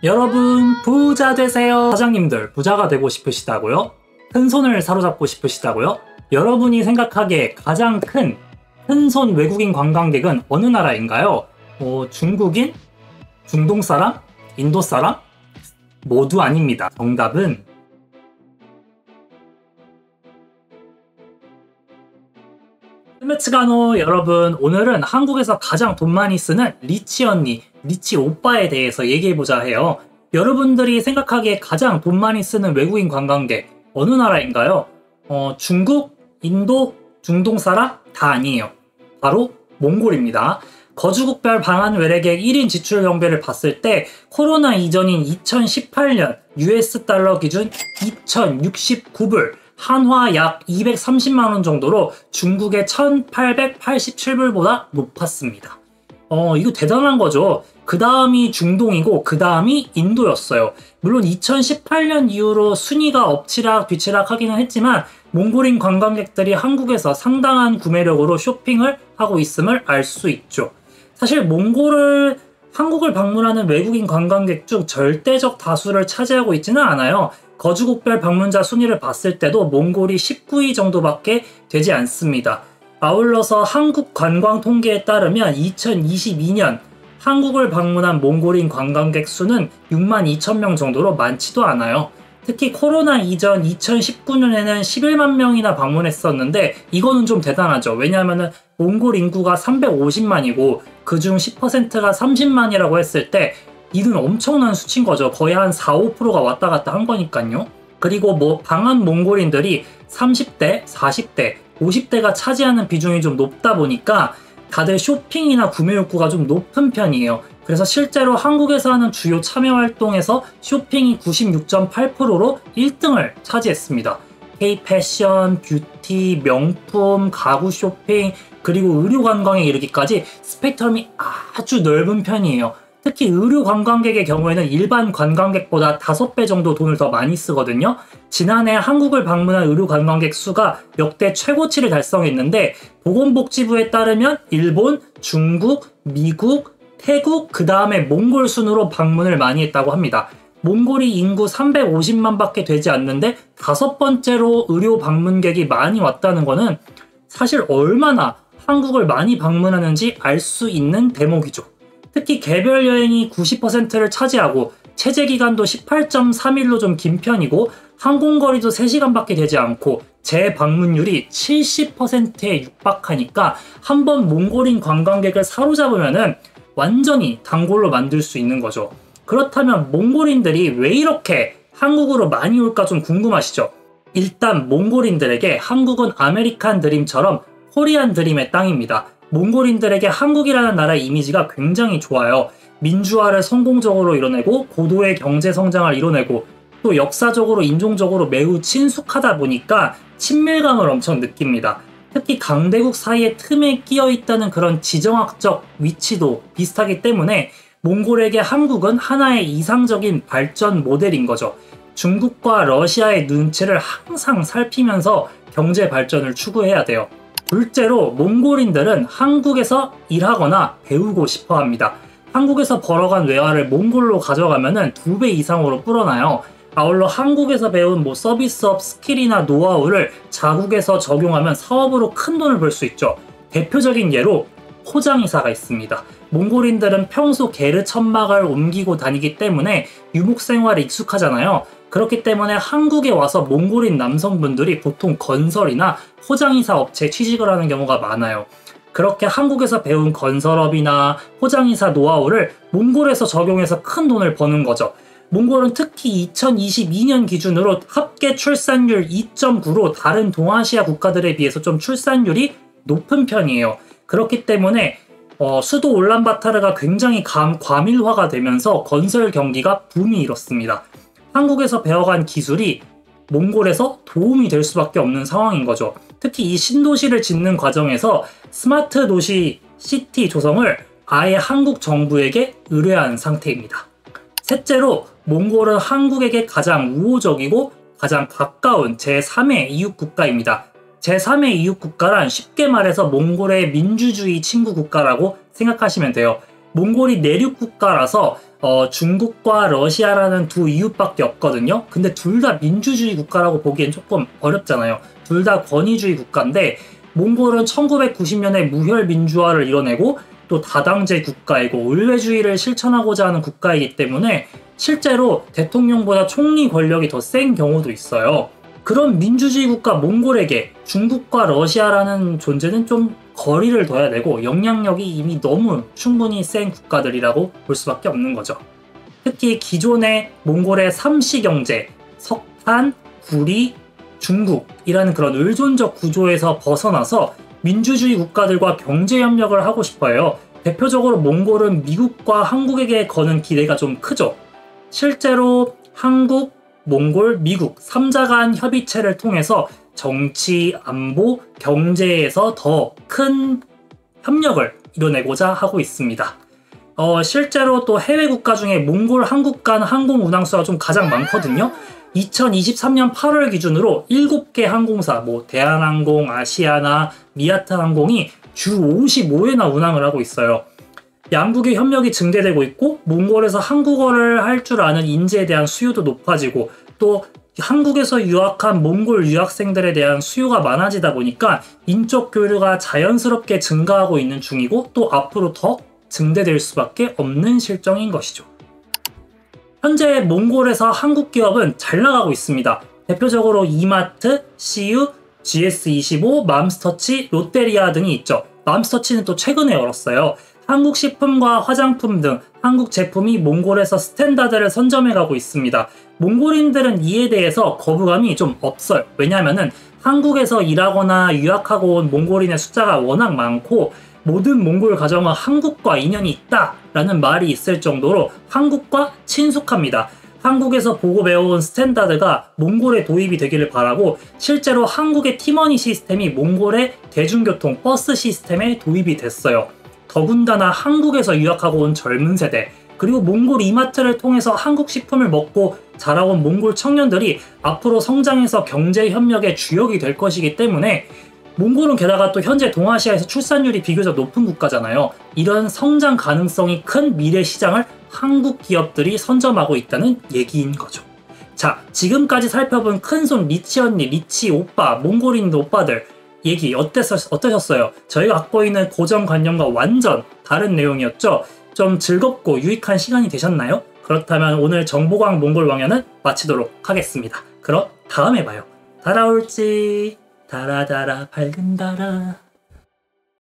여러분 부자 되세요. 사장님들 부자가 되고 싶으시다고요? 큰 손을 사로잡고 싶으시다고요? 여러분이 생각하기에 가장 큰 손 외국인 관광객은 어느 나라인가요? 중국인? 중동 사람? 인도 사람? 모두 아닙니다. 정답은 스메츠가노. 여러분, 오늘은 한국에서 가장 돈 많이 쓰는 리치 언니, 리치 오빠에 대해서 얘기해보자 해요. 여러분들이 생각하기에 가장 돈 많이 쓰는 외국인 관광객 어느 나라인가요? 중국, 인도, 중동 사람? 다 아니에요. 바로 몽골입니다. 거주국별 방한 외래객 1인 지출 경비를 봤을 때 코로나 이전인 2018년 US 달러 기준 2069불, 한화 약 230만원 정도로 중국의 1887불보다 높았습니다. 이거 대단한 거죠. 그 다음이 중동이고 그 다음이 인도였어요. 물론 2018년 이후로 순위가 엎치락 뒤치락 하기는 했지만 몽골인 관광객들이 한국에서 상당한 구매력으로 쇼핑을 하고 있음을 알 수 있죠. 사실 한국을 방문하는 외국인 관광객 중 절대적 다수를 차지하고 있지는 않아요. 거주국별 방문자 순위를 봤을 때도 몽골이 19위 정도밖에 되지 않습니다. 아울러서 한국 관광 통계에 따르면 2022년 한국을 방문한 몽골인 관광객 수는 6만 2천 명 정도로 많지도 않아요. 특히 코로나 이전 2019년에는 11만 명이나 방문했었는데 이거는 좀 대단하죠. 왜냐하면 몽골 인구가 350만이고 그중 10%가 30만이라고 했을 때 이는 엄청난 수치인 거죠. 거의 한 4, 5%가 왔다 갔다 한 거니까요. 그리고 방한 몽골인들이 30대, 40대, 50대가 차지하는 비중이 좀 높다 보니까 다들 쇼핑이나 구매 욕구가 좀 높은 편이에요. 그래서 실제로 한국에서 하는 주요 참여 활동에서 쇼핑이 96.8%로 1등을 차지했습니다. K-패션, 뷰티, 명품, 가구 쇼핑, 그리고 의료 관광에 이르기까지 스펙트럼이 아주 넓은 편이에요. 특히 의료 관광객의 경우에는 일반 관광객보다 5배 정도 돈을 더 많이 쓰거든요. 지난해 한국을 방문한 의료 관광객 수가 역대 최고치를 달성했는데 보건복지부에 따르면 일본, 중국, 미국, 태국, 그 다음에 몽골 순으로 방문을 많이 했다고 합니다. 몽골이 인구 350만 밖에 되지 않는데 5번째로 의료 방문객이 많이 왔다는 거는 사실 얼마나 한국을 많이 방문하는지 알 수 있는 대목이죠. 특히 개별 여행이 90%를 차지하고 체제 기간도 18.3일로 좀 긴 편이고 항공거리도 3시간밖에 되지 않고 재방문율이 70%에 육박하니까 한번 몽골인 관광객을 사로잡으면은 완전히 단골로 만들 수 있는 거죠. 그렇다면 몽골인들이 왜 이렇게 한국으로 많이 올까 좀 궁금하시죠? 일단 몽골인들에게 한국은 아메리칸 드림처럼 코리안 드림의 땅입니다. 몽골인들에게 한국이라는 나라의 이미지가 굉장히 좋아요. 민주화를 성공적으로 이뤄내고 고도의 경제 성장을 이뤄내고 또 역사적으로 인종적으로 매우 친숙하다 보니까 친밀감을 엄청 느낍니다. 특히 강대국 사이의 틈에 끼어 있다는 그런 지정학적 위치도 비슷하기 때문에 몽골에게 한국은 하나의 이상적인 발전 모델인 거죠. 중국과 러시아의 눈치를 항상 살피면서 경제 발전을 추구해야 돼요. 둘째로 몽골인들은 한국에서 일하거나 배우고 싶어 합니다. 한국에서 벌어간 외화를 몽골로 가져가면은 2배 이상으로 불어나요. 아울러 한국에서 배운 서비스업 스킬이나 노하우를 자국에서 적용하면 사업으로 큰 돈을 벌 수 있죠. 대표적인 예로 포장이사가 있습니다. 몽골인들은 평소 게르 천막을 옮기고 다니기 때문에 유목 생활에 익숙하잖아요. 그렇기 때문에 한국에 와서 몽골인 남성분들이 보통 건설이나 포장이사 업체에 취직을 하는 경우가 많아요. 그렇게 한국에서 배운 건설업이나 포장이사 노하우를 몽골에서 적용해서 큰 돈을 버는 거죠. 몽골은 특히 2022년 기준으로 합계 출산율 2.9로 다른 동아시아 국가들에 비해서 좀 출산율이 높은 편이에요. 그렇기 때문에 수도 울란바타르가 굉장히 과밀화가 되면서 건설 경기가 붐이 일었습니다. 한국에서 배워간 기술이 몽골에서 도움이 될 수밖에 없는 상황인 거죠. 특히 이 신도시를 짓는 과정에서 스마트 도시 시티 조성을 아예 한국 정부에게 의뢰한 상태입니다. 셋째로 몽골은 한국에게 가장 우호적이고 가장 가까운 제3의 이웃 국가입니다. 제3의 이웃 국가란 쉽게 말해서 몽골의 민주주의 친구 국가라고 생각하시면 돼요. 몽골이 내륙 국가라서 중국과 러시아라는 두 이웃밖에 없거든요. 근데 둘 다 민주주의 국가라고 보기엔 조금 어렵잖아요. 둘 다 권위주의 국가인데 몽골은 1990년에 무혈 민주화를 이뤄내고 또 다당제 국가이고 의회주의를 실천하고자 하는 국가이기 때문에 실제로 대통령보다 총리 권력이 더 센 경우도 있어요. 그런 민주주의 국가 몽골에게 중국과 러시아라는 존재는 좀 거리를 둬야 되고 영향력이 이미 너무 충분히 센 국가들이라고 볼 수밖에 없는 거죠. 특히 기존의 몽골의 삼시 경제, 석탄, 구리, 중국이라는 그런 의존적 구조에서 벗어나서 민주주의 국가들과 경제협력을 하고 싶어요. 대표적으로 몽골은 미국과 한국에게 거는 기대가 좀 크죠. 실제로 한국, 몽골, 미국 3자 간 협의체를 통해서 정치, 안보, 경제에서 더 큰 협력을 이뤄내고자 하고 있습니다. 실제로 또 해외 국가 중에 몽골, 한국 간 항공 운항수가 좀 가장 많거든요. 2023년 8월 기준으로 7개 항공사, 대한항공, 아시아나, 미야타항공이 주 55회나 운항을 하고 있어요. 양국의 협력이 증대되고 있고 몽골에서 한국어를 할 줄 아는 인재에 대한 수요도 높아지고 또 한국에서 유학한 몽골 유학생들에 대한 수요가 많아지다 보니까 인적 교류가 자연스럽게 증가하고 있는 중이고 또 앞으로 더 증대될 수밖에 없는 실정인 것이죠. 현재 몽골에서 한국 기업은 잘 나가고 있습니다. 대표적으로 이마트, CU, GS25, 맘스터치, 롯데리아 등이 있죠. 맘스터치는 또 최근에 열었어요. 한국 식품과 화장품 등 한국 제품이 몽골에서 스탠다드를 선점해가고 있습니다. 몽골인들은 이에 대해서 거부감이 좀 없어요. 왜냐하면은 한국에서 일하거나 유학하고 온 몽골인의 숫자가 워낙 많고 모든 몽골 가정은 한국과 인연이 있다라는 말이 있을 정도로 한국과 친숙합니다. 한국에서 보고 배워온 스탠다드가 몽골에 도입이 되기를 바라고 실제로 한국의 티머니 시스템이 몽골의 대중교통 버스 시스템에 도입이 됐어요. 더군다나 한국에서 유학하고 온 젊은 세대 그리고 몽골 이마트를 통해서 한국 식품을 먹고 자라온 몽골 청년들이 앞으로 성장해서 경제 협력의 주역이 될 것이기 때문에 몽골은 게다가 또 현재 동아시아에서 출산율이 비교적 높은 국가잖아요. 이런 성장 가능성이 큰 미래 시장을 한국 기업들이 선점하고 있다는 얘기인 거죠. 자, 지금까지 살펴본 큰손 리치 언니, 리치 오빠, 몽골인 오빠들 얘기 어떠셨어요? 저희가 갖고 있는 고정관념과 완전 다른 내용이었죠? 좀 즐겁고 유익한 시간이 되셨나요? 그렇다면 오늘 정보광 몽골 왕연은 마치도록 하겠습니다. 그럼 다음에 봐요. 달아올지 달아달아 밝은 달아.